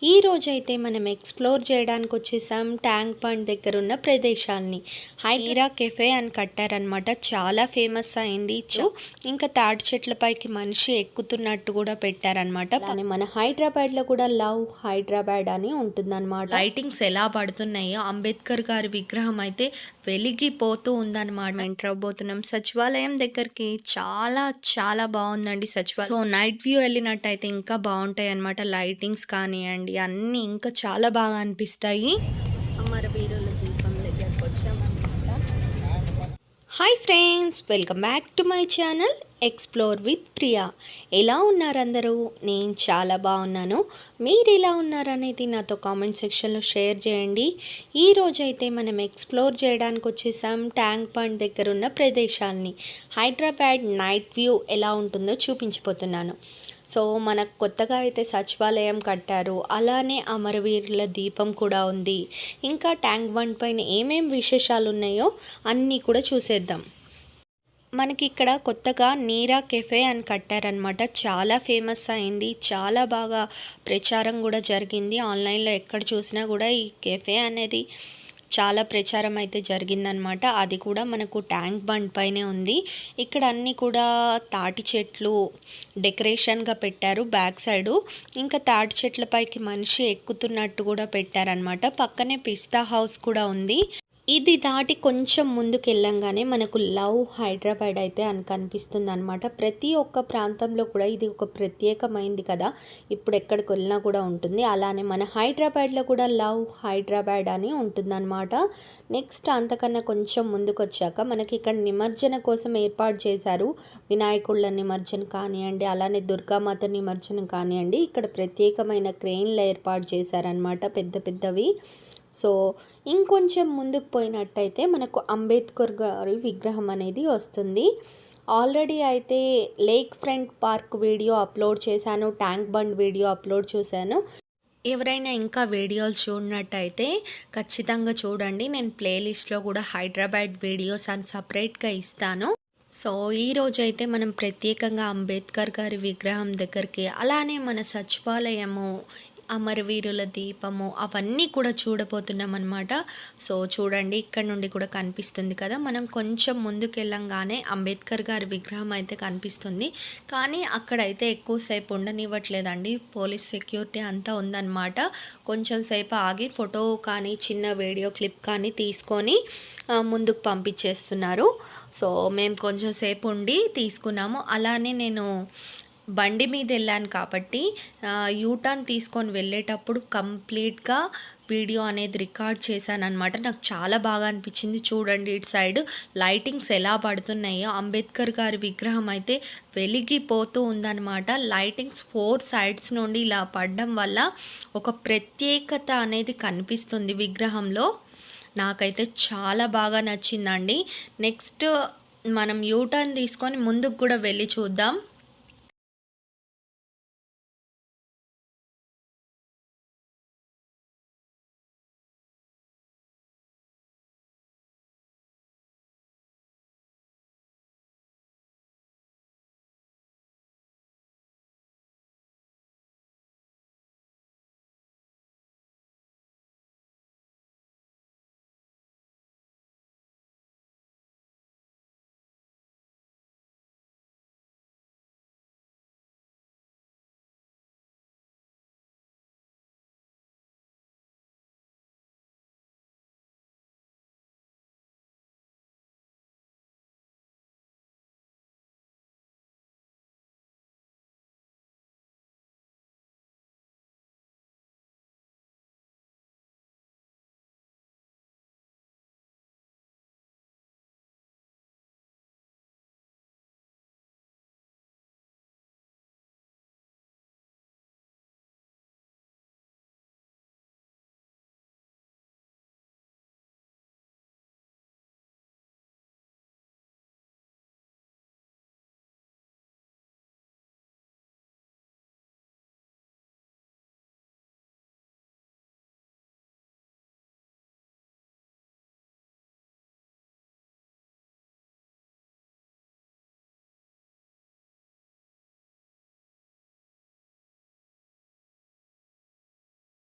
ఈ రోజైతే మనం ఎక్స్‌ప్లోర్ చేయడానికి వచ్చేసాం ట్యాంక్ బండ్ దగ్గర ఉన్న ప్రదేశాల్ని. హైడ్రా కెఫే అని కట్టారనమాట. చాలా ఫేమస్ అయింది. ఇంకా తాటి చెట్ల పైకి మనిషి ఎక్కుతున్నట్టు కూడా పెట్టారనమాట. అలానే మన హైదరాబాద్లో కూడా లవ్ హైదరాబాద్ అని ఉంటుందన్నమాట. లైటింగ్స్ ఎలా పడుతున్నాయో అంబేద్కర్ గారి విగ్రహం అయితే వెలిగిపోతూ ఉందన్నమాట. ఎంటర్ అవబోతున్నాం సచివాలయం దగ్గరికి. చాలా చాలా బాగుందండి సచివాలయం. సో నైట్ వ్యూ వెళ్ళినట్టయితే ఇంకా బాగుంటాయి అన్నమాట. లైటింగ్స్ కానివ్వండి అన్నీ ఇంకా చాలా బాగా అనిపిస్తాయి. అమరవీరుల దీపం దగ్గరకు వచ్చామన్నమాట. Hi friends, welcome back to my channel explore with Priya. ఎలా ఉన్నారు అందరూ? నేను చాలా బాగున్నాను. మీరు ఎలా ఉన్నారనేది నాతో కామెంట్ సెక్షన్లో షేర్ చేయండి. ఈరోజైతే మనం ఎక్స్ప్లోర్ చేయడానికి వచ్చేసాం ట్యాంక్ బండ్ దగ్గర ఉన్న ప్రదేశాలని. హైదరాబాద్ నైట్ వ్యూ ఎలా ఉంటుందో చూపించిపోతున్నాను. సో మనకు కొత్తగా అయితే సచివాలయం కట్టారు, అలానే అమరవీరుల దీపం కూడా ఉంది. ఇంకా ట్యాంక్ బండ్ పైన ఏమేం విశేషాలు ఉన్నాయో అన్నీ కూడా చూసేద్దాం. మనకి ఇక్కడ కొత్తగా నీరా కెఫే అని కట్టారనమాట. చాలా ఫేమస్ అయింది, చాలా బాగా ప్రచారం కూడా జరిగింది. ఆన్లైన్లో ఎక్కడ చూసినా కూడా ఈ కెఫే అనేది చాలా ప్రచారం అయితే జరిగిందనమాట. అది కూడా మనకు ట్యాంక్ బండ్ పైనే ఉంది. ఇక్కడ అన్నీ కూడా తాటి చెట్లు డెకరేషన్గా పెట్టారు బ్యాక్ సైడు. ఇంకా తాటి చెట్ల పైకి మనిషి ఎక్కుతున్నట్టు కూడా పెట్టారనమాట. పక్కనే పిస్తా హౌస్ కూడా ఉంది. ఇది దాటి కొంచెం ముందుకు వెళ్ళంగానే మనకు లవ్ హైదరాబాద్ అయితే అని కనిపిస్తుంది అనమాట. ప్రతి ఒక్క ప్రాంతంలో కూడా ఇది ఒక ప్రత్యేకమైంది కదా, ఇప్పుడు ఎక్కడికి వెళ్ళినా కూడా ఉంటుంది. అలానే మన హైదరాబాద్లో కూడా లవ్ హైదరాబాద్ అని ఉంటుందన్నమాట. నెక్స్ట్ అంతకన్నా కొంచెం ముందుకు వచ్చాక మనకి ఇక్కడ నిమజ్జన కోసం ఏర్పాటు చేశారు. వినాయకుళ్ళ నిమజ్జన కానివ్వండి, అలానే దుర్గామాత నిమజ్జనం కానివ్వండి, ఇక్కడ ప్రత్యేకమైన క్రెయిన్లు ఏర్పాటు చేశారనమాట, పెద్ద పెద్దవి. సో ఇంకొంచెం ముందుకు పోయినట్టయితే మనకు అంబేద్కర్ గారి విగ్రహం అనేది వస్తుంది. ఆల్రెడీ అయితే lake front park video upload చేశాను, ట్యాంక్ బండ్ వీడియో అప్లోడ్ చేశాను. ఎవరైనా ఇంకా వీడియోలు చూడనట్టయితే ఖచ్చితంగా చూడండి. నేను ప్లేలిస్ట్లో కూడా హైదరాబాద్ వీడియోస్ అని సపరేట్గా ఇస్తాను. సో ఈరోజైతే మనం ప్రత్యేకంగా అంబేద్కర్ గారి విగ్రహం దగ్గరికి, అలానే మన సచివాలయము, అమరవీరుల దీపము అవన్నీ కూడా చూడబోతున్నాం అనమాట. సో చూడండి, ఇక్కడ నుండి కూడా కనిపిస్తుంది కదా. మనం కొంచెం ముందుకు వెళ్ళంగానే అంబేద్కర్ గారి విగ్రహం అయితే కనిపిస్తుంది. కానీ అక్కడైతే ఎక్కువసేపు ఉండనివ్వట్లేదండి, పోలీస్ సెక్యూరిటీ అంతా ఉందన్నమాట. కొంచెం సేపు ఆగి ఫోటో కానీ చిన్న వీడియో క్లిప్ కానీ తీసుకొని ముందుకు పంపించేస్తున్నారు. సో మేము కొంచెం సేపు ఉండి తీసుకున్నాము. అలానే నేను బండి మీద వెళ్ళాను కాబట్టి యూటర్న్ తీసుకొని వెళ్ళేటప్పుడు కంప్లీట్గా వీడియో అనేది రికార్డ్ చేశాను అనమాట. నాకు చాలా బాగా అనిపించింది. చూడండి ఇటు సైడ్ లైటింగ్స్ ఎలా పడుతున్నాయో. అంబేద్కర్ గారి విగ్రహం అయితే వెలిగిపోతూ ఉందన్నమాట. లైటింగ్స్ 4 సైడ్స్ నుండి ఇలా పడడం వల్ల ఒక ప్రత్యేకత అనేది కనిపిస్తుంది విగ్రహంలో. నాకైతే చాలా బాగా నచ్చిందండి. నెక్స్ట్ మనం యూటర్న్ తీసుకొని ముందుకు కూడా వెళ్ళి చూద్దాం.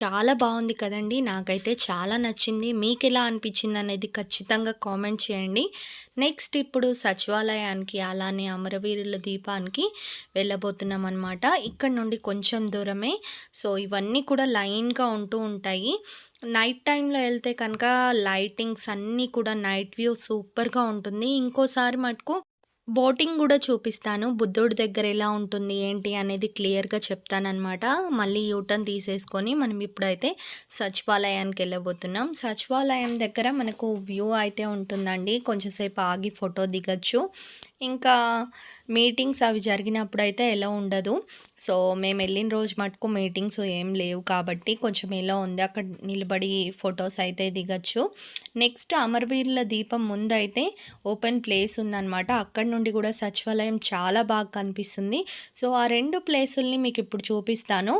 చాలా బాగుంది కదండీ! నాకైతే చాలా నచ్చింది. మీకెలా అనిపించిందనేది ఖచ్చితంగా కామెంట్ చేయండి. నెక్స్ట్ ఇప్పుడు సచివాలయానికి, అలానే అమరవీరుల దీపానికి వెళ్ళబోతున్నామనమాట. ఇక్కడ నుండి కొంచెం దూరమే. సో, ఇవన్నీ కూడా లైన్‌గా ఉంటూ ఉంటాయి. నైట్ టైమ్‌లో ఎళ్తే కనుక లైటింగ్స్ అన్నీ కూడా నైట్ వ్యూ సూపర్‌గా ఉంటుంది. ఇంకోసారి మటుకు బోటింగ్ గూడా చూపిస్తాను. బుద్ధుడి దగ్గర ఎలా ఉంటుంది, ఏంటి అనేది క్లియర్‌గా చెప్తాననమాట. మళ్ళీ యూటర్న్ తీసేసుకొని మనం ఇప్పుడైతే సచివాలయానికెళ్ళబోతున్నాం. సచివాలయం దగ్గర మనకు వ్యూ అయితే ఉంటుందండి. కొంచెం సేపు ఆగి ఫోటో దిగొచ్చు. ఇంకా మీటింగ్స్ అవి జరిగినప్పుడైతే ఎలో ఉండదు. సో, మేమెళ్ళిన రోజు మటుకు మీటింగ్స్ ఏం లేవు కాబట్టి కొంచెం ఎలో ఉంది. అక్కడ నిలబడి ఫొటోస్ అయితే దిగొచ్చు. నెక్స్ట్ అమరవీరుల దీపం ముందయితే ఓపెన్ ప్లేస్ ఉందనమాట. అక్కడి నుండి కూడా సచివాలయం చాలా బాగా కనిపిస్తుంది. సో, ఆ 2 ప్లేసుల్ని మీకిప్పుడు చూపిస్తాను.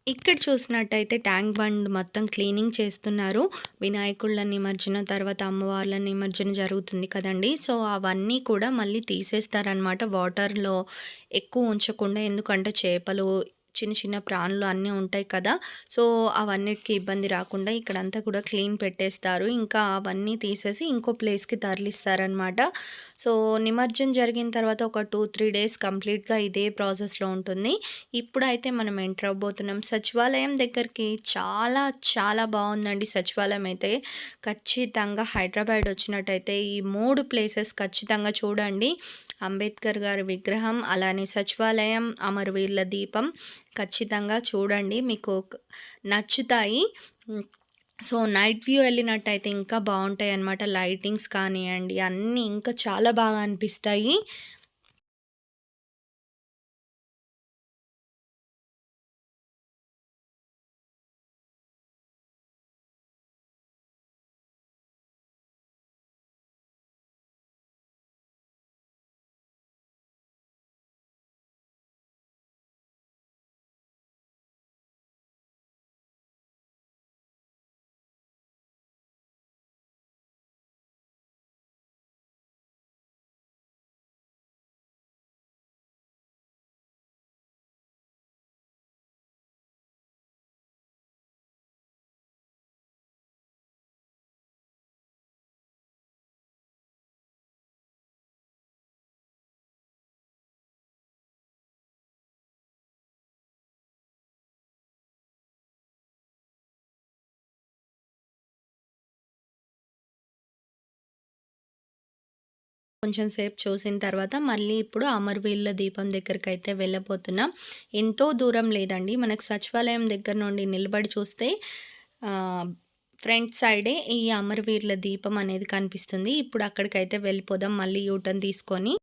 ఇక్కడ చూసినట్టయితే ట్యాంక్ బండ్ మొత్తం క్లీనింగ్ చేస్తున్నారు. వినాయకుళ్ళ నిమజ్జనం తర్వాత అమ్మవార్ల నిమజ్జనం జరుగుతుంది కదండీ! సో, అవన్నీ కూడా మళ్ళీ తీసేస్తారనమాట. వాటర్‌లో ఎక్కువ ఉంచకుండా. ఎందుకంటే చేపలు, చిన్న చిన్న ప్రాణులు అన్నీ ఉంటాయి కదా! సో, అవన్నిటికి ఇబ్బంది రాకుండా ఇక్కడంతా కూడా క్లీన్ పెట్టేస్తారు. ఇంకా అవన్నీ తీసేసి ఇంకో ప్లేస్‌కి తరలిస్తారనమాట. సో, నిమజ్జనం జరిగిన తర్వాత ఒక 2, 3 డేస్ కంప్లీట్‌గా ఇదే ప్రాసెస్‌లో ఉంటుంది. ఇప్పుడైతే మనం ఎంటర్ అవ్వబోతున్నాం. సచివాలయం దగ్గరికి చాలా చాలా బాగుందండి సచివాలయం అయితే. ఖచ్చితంగా హైదరాబాద్ వచ్చినట్టయితే ఈ 3 ప్లేసెస్ ఖచ్చితంగా చూడండి. అంబేద్కర్ గారి విగ్రహం, అలానే సచివాలయం, అమరవీరుల దీపం ఖచ్చితంగా చూడండి. మీకు నచ్చుతాయి. సో, నైట్ వ్యూ వెళ్ళినట్టయితే ఇంకా బాగుంటాయన్నమాట. లైటింగ్స్ కానియండి అన్నీ ఇంకా చాలా బాగా అనిపిస్తాయి. కొంచెం సేపు చూసిన తర్వాత మళ్ళీ ఇప్పుడు అమరవీరుల దీపం దగ్గరికైతే వెళ్ళబోతున్నాం. ఎంతో దూరం లేదండి. మనకు సచివాలయం దగ్గర నుండి నిలబడి చూస్తే ఫ్రంట్ సైడే ఈ అమరవీరుల దీపం అనేది కనిపిస్తుంది. ఇప్పుడు అక్కడికైతే వెళ్ళిపోదాం మళ్ళీ యూటర్న్ తీసుకొని.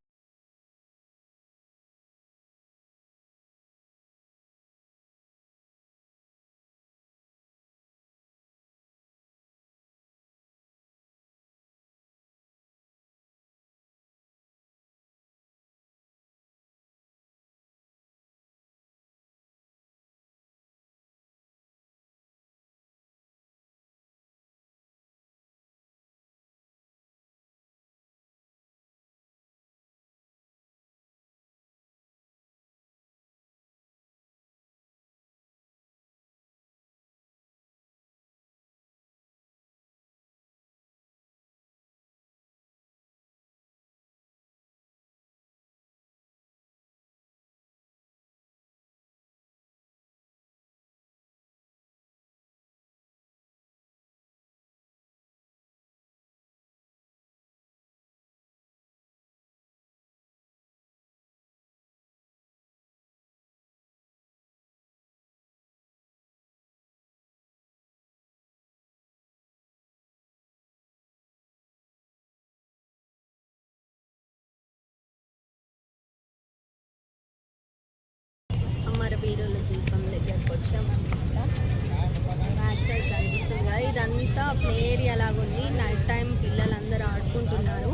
అమరవీరుల దీపం దగ్గరకు వచ్చామన్నమాట. బ్యాక్ సైడ్ కనిపిస్తుంది కదా, ఇదంతా ప్లే ఏరియా లాగా ఉంది. నైట్ టైం పిల్లలందరూ ఆడుకుంటున్నారు.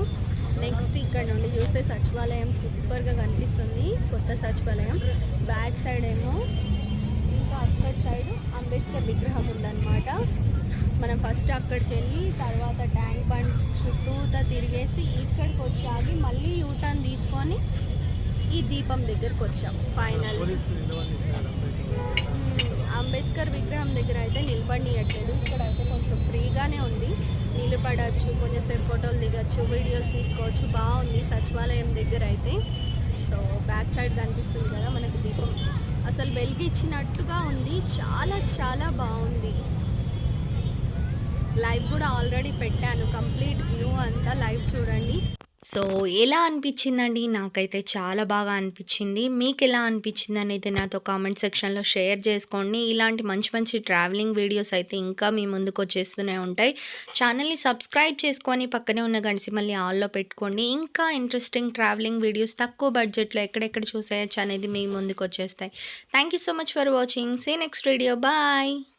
నెక్స్ట్ ఇక్కడ నుండి చూస్తే సచివాలయం సూపర్గా కనిపిస్తుంది, కొత్త సచివాలయం. బ్యాక్ సైడ్ ఏమో ఇంకా అక్కడ సైడ్ అంబేద్కర్ విగ్రహం ఉందన్నమాట. మనం ఫస్ట్ అక్కడికి వెళ్ళి తర్వాత ట్యాంక్ బండ్ చుట్టూతా తిరిగేసి ఇక్కడికి వచ్చాగి మళ్ళీ యూటర్న్ తీసుకొని ఈ దీపం దగ్గరకు వచ్చాం ఫైనల్. అంబేద్కర్ విగ్రహం దగ్గర అయితే నిలబడియట్లేదు. ఇక్కడ అయితే కొంచెం ఫ్రీగానే ఉంది, నిలబడచ్చు, కొంచెంసేపు ఫోటోలు దిగచ్చు, వీడియోస్ తీసుకోవచ్చు. బాగుంది సచివాలయం దగ్గర అయితే. సో బ్యాక్ సైడ్ కనిపిస్తుంది కదా మనకు దీపం, అసలు వెలిగించినట్టుగా ఉంది. చాలా చాలా బాగుంది. లైవ్ కూడా ఆల్రెడీ పెట్టాను, కంప్లీట్ వ్యూ అంతా లైవ్ చూడండి. సో ఎలా అనిపించిందండి? నాకైతే చాలా బాగా అనిపించింది. మీకు ఎలా అనిపించింది అనేది నాతో కామెంట్ సెక్షన్లో షేర్ చేసుకోండి. ఇలాంటి మంచి మంచి ట్రావెలింగ్ వీడియోస్ అయితే ఇంకా మీ ముందుకు వచ్చేస్తూనే ఉంటాయి. ఛానల్ని సబ్స్క్రైబ్ చేసుకొని పక్కనే ఉన్న గంట మళ్ళీ ఆల్లో పెట్టుకోండి. ఇంకా ఇంట్రెస్టింగ్ ట్రావెలింగ్ వీడియోస్ తక్కువ బడ్జెట్లో ఎక్కడెక్కడ చూసేయచ్చు అనేది మీ ముందుకు వచ్చేస్తాయి. Thank you so much for watching. See next video. Bye.